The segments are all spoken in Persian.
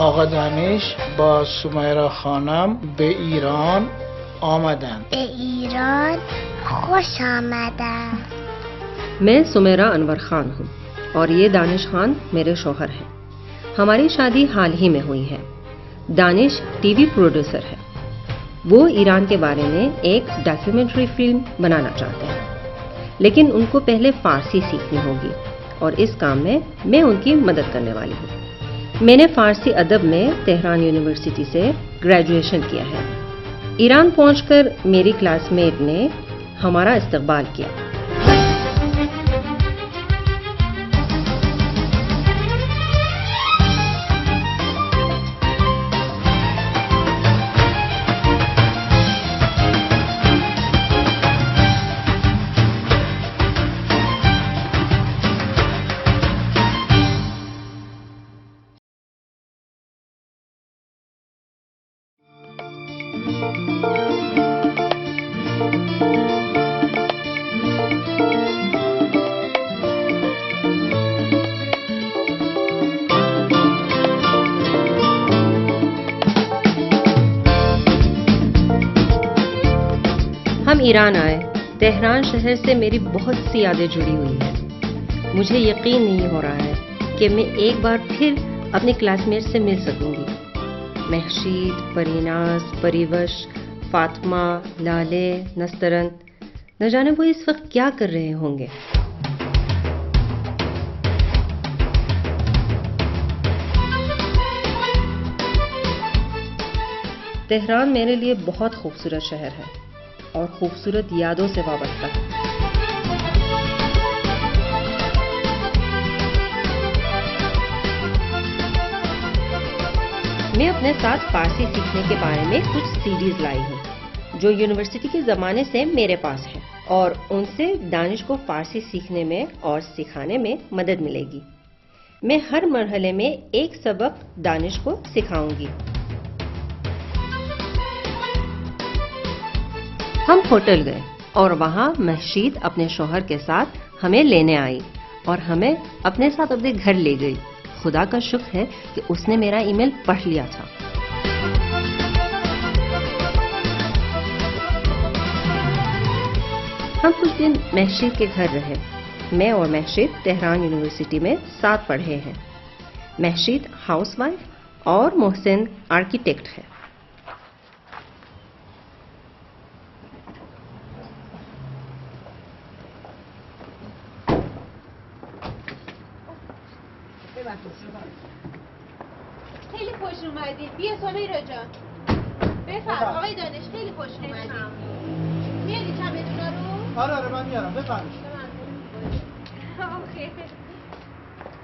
آقا دانش با سمیرا خانم به ایران آمدند. به ایران خوش آمدم. मैं सुमेरा अनवर खान हूँ और ये दानिश खान मेरे शौहर हैं। हमारी शादी हाल ही में हुई है। दानिश टीवी प्रोड्यूसर है। वो ईरान के बारे में एक डॉक्यूमेंट्री फिल्म बनाना चाहते हैं, लेकिन उनको पहले फारसी सीखनी होगी और इस काम में मैं उनकी मदद करने वाली हूँ। मैंने फारसी अदब में तेहरान यूनिवर्सिटी से ग्रेजुएशन किया है। ईरान पहुंचकर मेरी क्लासमेट ने हमारा इस्तकबाल किया। हम ईरान आए। तेहरान शहर से मेरी बहुत सी यादें जुड़ी हुई हैं। मुझे यकीन नहीं हो रहा है कि मैं एक बार फिर अपने क्लासमेट से मिल सकूंगी। महशीद, परीनाज, परिवश, फातिमा, लाले, नस्तरन, न जाने वो इस वक्त क्या कर रहे होंगे। तेहरान मेरे लिए बहुत खूबसूरत शहर है और खूबसूरत यादों से वाबस्ता है। मैं अपने साथ फारसी सीखने के बारे में कुछ सीडीज लाई हूँ जो यूनिवर्सिटी के ज़माने से मेरे पास है और उनसे दानिश को फारसी सीखने में और सिखाने में मदद मिलेगी। मैं हर मरहले में एक सबक दानिश को सिखाऊंगी। हम होटल गए और वहाँ महशीद अपने शौहर के साथ हमें लेने आई और हमें अपने साथ अपने घर ले गई। खुदा का शुक्र है कि उसने मेरा ईमेल पढ़ लिया था। हम कुछ दिन महशीद के घर रहे। मैं और महशीद तेहरान यूनिवर्सिटी में साथ पढ़े हैं। महशीद हाउसवाइफ और मोहसिन आर्किटेक्ट है। خیلی خوش اومدید. بیا سمیرا جان. بفرم آقای دانش، خیلی خوش اومدید. میاری چمدونا رو؟ آره من میارم. بفرمایید. آخه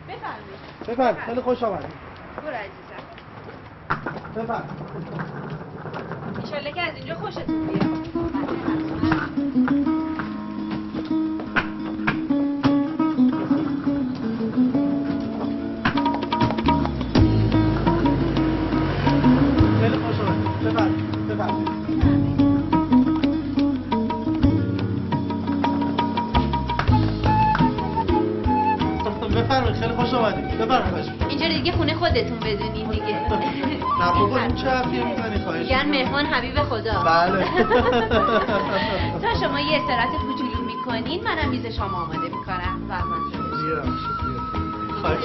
بفرمایید. بفرمایید. خیلی خوش آمدید. برو عزیزم. بفرمایید. انشالله که از اینجا خوشتون بیاد. خیلی خوش آمدید. بفرمایید. اینجا دیگه خونه خودتون بدونین دیگه. نه بابا این چه حرفیه میزنی خواهش میگن مهمان حبیب خدا. بله. تا شما یه استراحت کوچولو میکنین منم میز شما آماده میکنم. میرم. خواهش.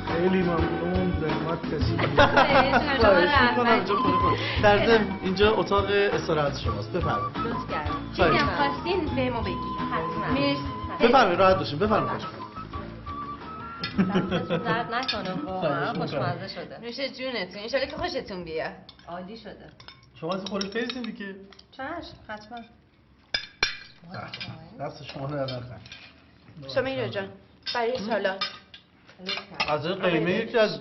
خیلی ممنون. زحمت کشیدید. در ضمن اینجا اتاق استراحت شماست. بفرمایید. لطف کردم. چیزی هم خواستین بهمو بگید. مرسی. بفرمایید راحت باشین. بفرمایید. دستتون درد نکنه، واقعا خوشمزه شده. نوش جونتون. انشالله که خوشتون بیاد. عالی شده. شما از خوری تیزین دیگه. چشم حتما. دست شما درد نکنه. سمیرا جان برای سالاد. غذای قیمه یکی از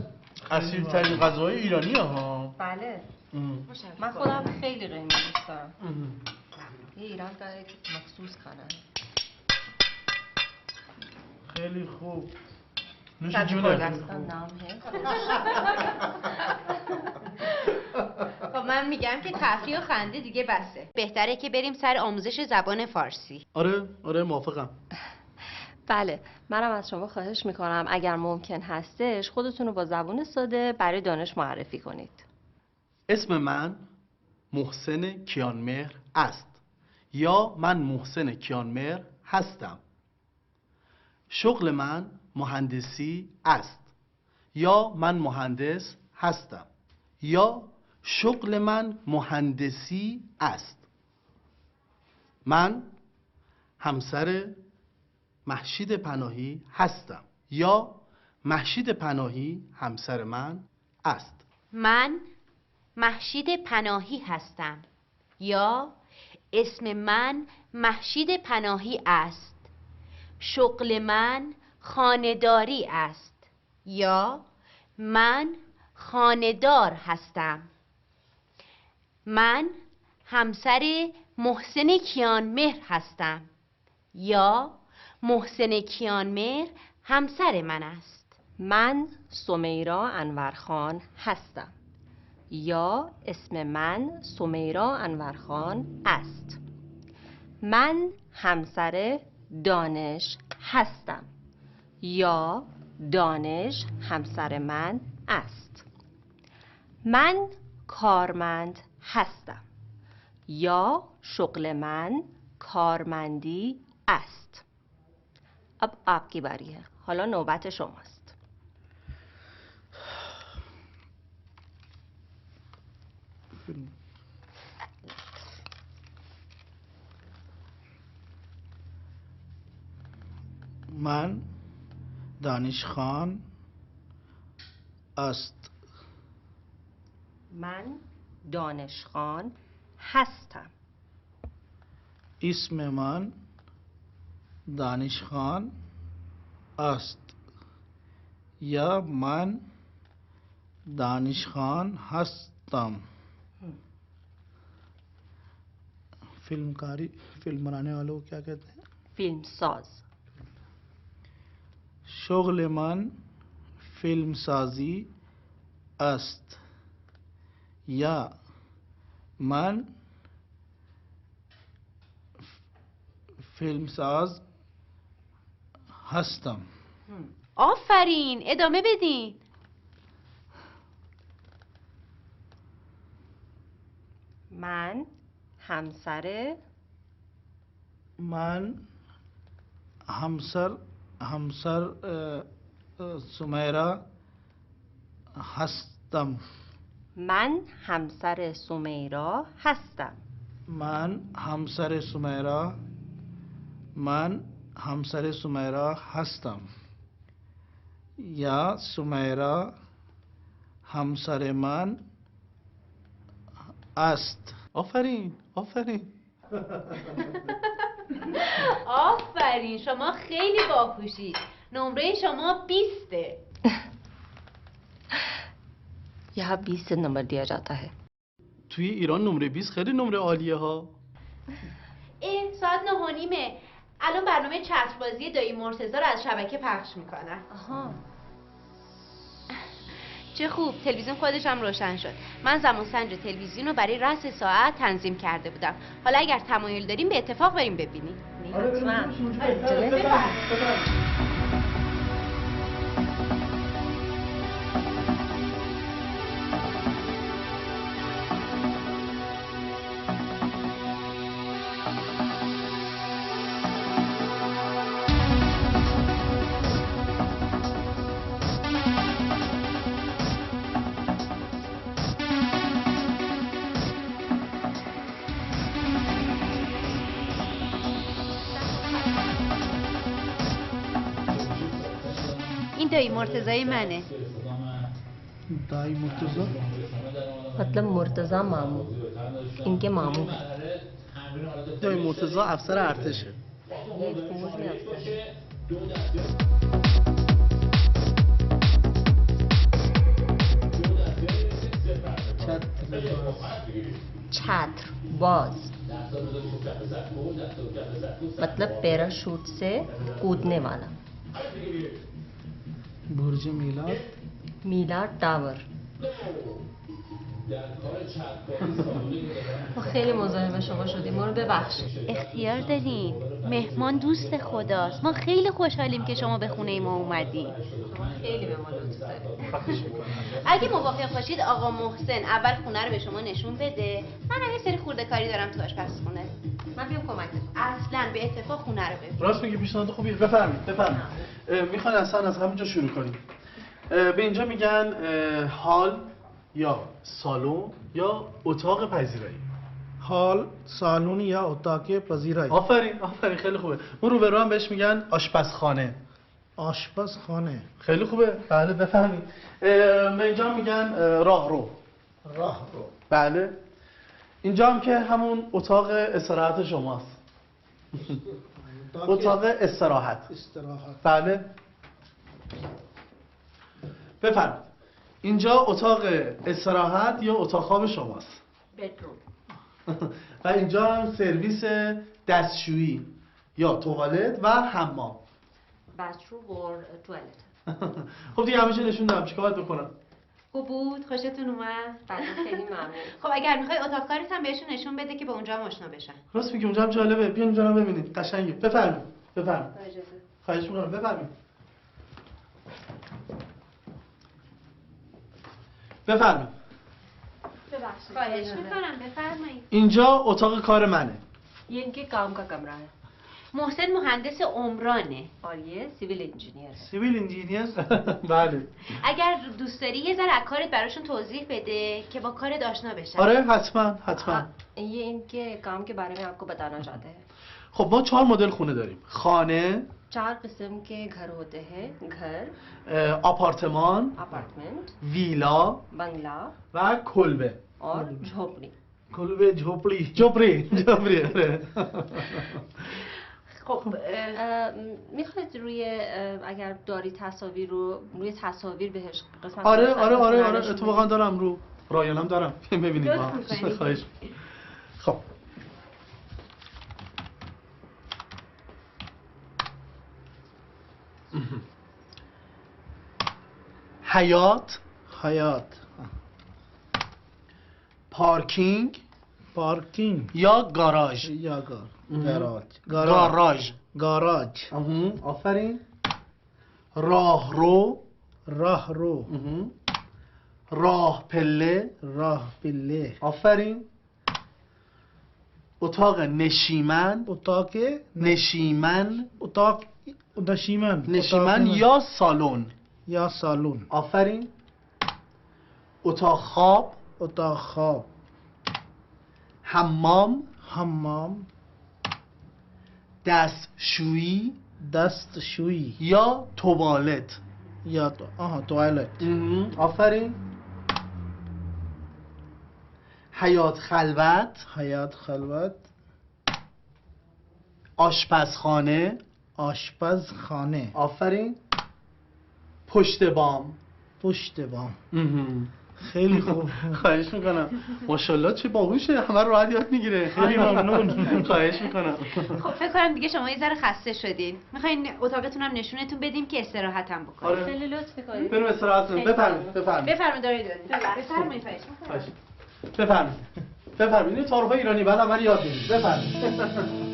اصیل‌ترین غذاهای ایرانی ها. بله. من خودم خیلی قیمه دوست دارم. ये ईरान का एक मखसूस खाना है. خیلی خوب. نوش نام جونت. है. خب من میگم که تفریح و خنده دیگه بسه. بهتره که بریم سر آموزش زبان فارسی. آره موافقم. بله، منم از شما خواهش میکنم اگر ممکن هستش خودتون رو با زبون ساده برای دانش معرفی کنید. اسم من محسن کیانمهر است یا من محسن کیانمهر هستم. شغل من مهندسی است یا من مهندس هستم یا شغل من مهندسی است. من همسر مهشید پناهی هستم یا مهشید پناهی همسر من است. من مهشید پناهی هستم یا اسم من مهشید پناهی است. شغل من خانه‌داری است یا من خانه‌دار هستم. من همسر محسن کیانمهر هستم یا محسن کیانمهر همسر من است. من سمیرا انورخان هستم یا اسم من سمیرا انورخان است. من همسر دانش هستم یا دانش همسر من است. من کارمند هستم یا شغل من کارمندی است. اب आपकी बारी है. حالا نوبت شماست. من دانش خان است. من دانشخوان هستم. اسم من دانش خان است یا من دانش خان هستم. फिल्म बनाने वालों को क्या कहते हैं? فیلم ساز. شغل من فیلم سازی است یا من فیلم ساز هستم. آفرین، ادامه بدین. من همسر سمیرا هستم. من همسر سمیرا هستم. من همسر سمیرا هستم یا سمیرا همسر من است. آفرین. آفرین، شما خیلی باهوشید. نمره شما 20. यहाँ 20 से नंबर दिया जाता है. توی ایران نمره 20 خیلی نمره عالیه ها. ساعت 9:30. الان برنامه چتربازی دایی مرتضی رو از شبکه پخش میکنن. آها. چه خوب، تلویزیون خودش هم روشن شد. من زمان سنج تلویزیون رو برای رأس ساعت تنظیم کرده بودم. حالا اگر تمایل داریم به اتفاق بریم ببینیم. این دایی مرتضی منه. دایی مرتضی मतलब مرتضی مامو. इनके मामू हैं. دایی مرتضی افسر ارتشه. ये फौज में अफसर हैं. छात्र बाज मतलब पैराशूट से कूदने वाला. برج میلاد میلاد टावर. ما خیلی مزاحم شما شدیم، ما رو ببخشید. اختیار دارین. مهمان دوست خداست. ما خیلی خوشحالیم که شما به خونه ما اومدین. خیلی به ما لطف دارید. اگه موافق باشید آقا محسن اول خونه رو به شما نشون بده. من هم یه سری خورده کاری دارم تو آشپزخونه. من بیام کمکتون. اصلا به اتفاق خونه رو ببین. راست میگی، پیشنهاد خوبیه. بفرمایید بفرمایید. میخوان اصلا از همینجا شروع کنیم. به اینجا میگن هال یا سالن یا اتاق پذیرایی. حال سالن یا اتاق پذیرایی. آفرین آفرین، خیلی خوبه. اون روبرو هم بهش میگن آشپزخانه. آشپزخانه. خیلی خوبه. بله بفرمایید. به اینجا میگن راهرو. راهرو. بله. اینجا هم که همون اتاق استراحت شماست. اتاق استراحت. استراحت. بله. بفرمایید. اینجا اتاق استراحت یا اتاق خواب شماست. بدروم. و اینجا هم سرویس دستشویی یا توالت و حمام. bathroom or toilet. خب دیگه همیشه نشون دادم، چیکار باید بکنم؟ خوب بود؟ خوشتون اومد؟ بله خیلی ممنون. خب اگر میخوای اتاق کارت هم بهشون نشون بده که به اونجا هم آشنا بشن. راست میگی، اونجا هم جالبه. بیاین اونجا هم ببینید، قشنگه. بفرمایید بفرمایید. خواهش می‌کنم بفرمایید. بفرمایید. ببخشید. خواهش میکنم بفرمایید. اینجا اتاق کار منه. ये इनके काम का कमरा है محسن مهندس عمرانه. और ये सिविल इंजीनियर है. سیویل انجینیر. بله. اگر دوست داری یه ذره از کارت براشون توضیح بده که با کارت آشنا بشن. آره حتما حتما. ये इनके काम के बारे में आपको बताना चाहते हैं. خب ما 4 مدل خونه داریم. خانه، 4 किस्म के घर होते हैं. घर, آپارتمان، अपार्टमेंट, ویلا बंगला و کلبه. और झोपड़ी. کلبه، جپری. جپری. آره. خب میخواید اگر داری تصاویر رو روی تصاویر بهش قسمت آره رو آره آره نشون آره بدید. اتفاقا دارم، رو رایانم دارم. ببینید لطف با می‌کنید. خواهش. خب حیاط، حیات. پارکینگ پارکینگ یا گاراژ. یا گاراژ. گاراژ. گاراژ. آفرین. راهرو. راهرو. راه پله. راه پله. آفرین. اتاق نشیمن. اتاق نشیمن. اتاق نشیمن. نشیمن یا سالن. یا سالن. آفرین. اتاق خواب. اتاق خواب. حمام. حمام. دستشویی دستشویی یا توالت. یا توالت. آفرین. حیاط خلوت. حیات خلوت. آشپزخانه. آشپزخانه. آفرین. پشت بام. پشت بام. خیلی خوب. خواهش میکنم. ماشاءالله چه باهوشه، همه رو راحت یاد میگیره. خیلی ممنون. خواهش میکنم. خب فکر کنم دیگه شما یه ذره خسته شدین. میخواین اتاقتون هم نشونتون بدیم که استراحت هم بکنید. آره. خیلی لطف می‌کنید. بریم استراحت کنیم. بفرمایید بفرمایید. بفرمایید دارید. بفرمایید خواهش می‌کنم. خواهش. بفرمایید. بفرمایید. این تعارف‌های ایرانی بعد من یاد میدید. بفرمایید.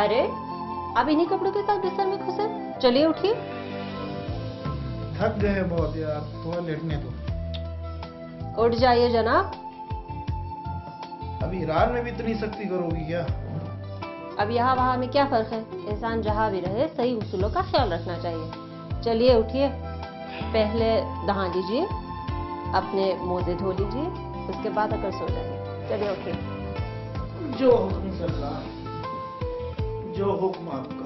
अरे अब इन्हीं कपड़ों के साथ बिस्तर में घुसे. चलिए उठिए. थक गए बहुत यार, थोड़ा लेटने दो. उठ जाइए जनाब. अब ईरान में भी इतनी सख्ती करोगी क्या? अब यहाँ वहाँ में क्या फर्क है. इंसान जहाँ भी रहे सही उसूलों का ख्याल रखना चाहिए. चलिए उठिए. पहले नहा लीजिए, अपने मोजे धो लीजिए, उसके बाद अगर सो जाइए. चलिए उठिए. जो हुक्म सल्लाह, जो हुक्म आपका.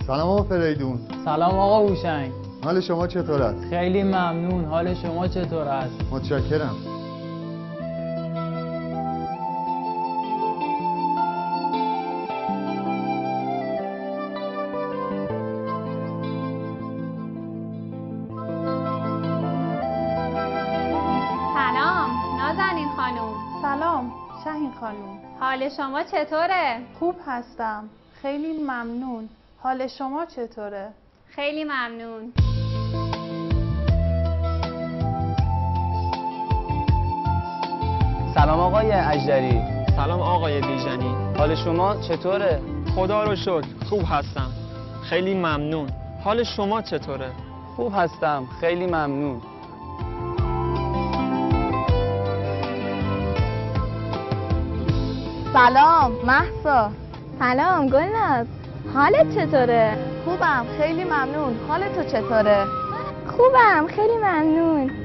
سلام آقا فریدون. سلام آقا هوشنگ. حال شما چطور است؟ خیلی ممنون. حال شما چطور است؟ متشکرم. خانم. حال شما چطوره؟ خوب هستم. خیلی ممنون. حال شما چطوره؟ خیلی ممنون. سلام آقای اجدری. سلام آقای بیژنی. حال شما چطوره؟ خدا رو شکر خوب هستم. خیلی ممنون. حال شما چطوره؟ خوب هستم. خیلی ممنون. سلام مهسا. سلام گلناز، حالت چطوره؟ خوبم خیلی ممنون. حال تو چطوره؟ خوبم خیلی ممنون.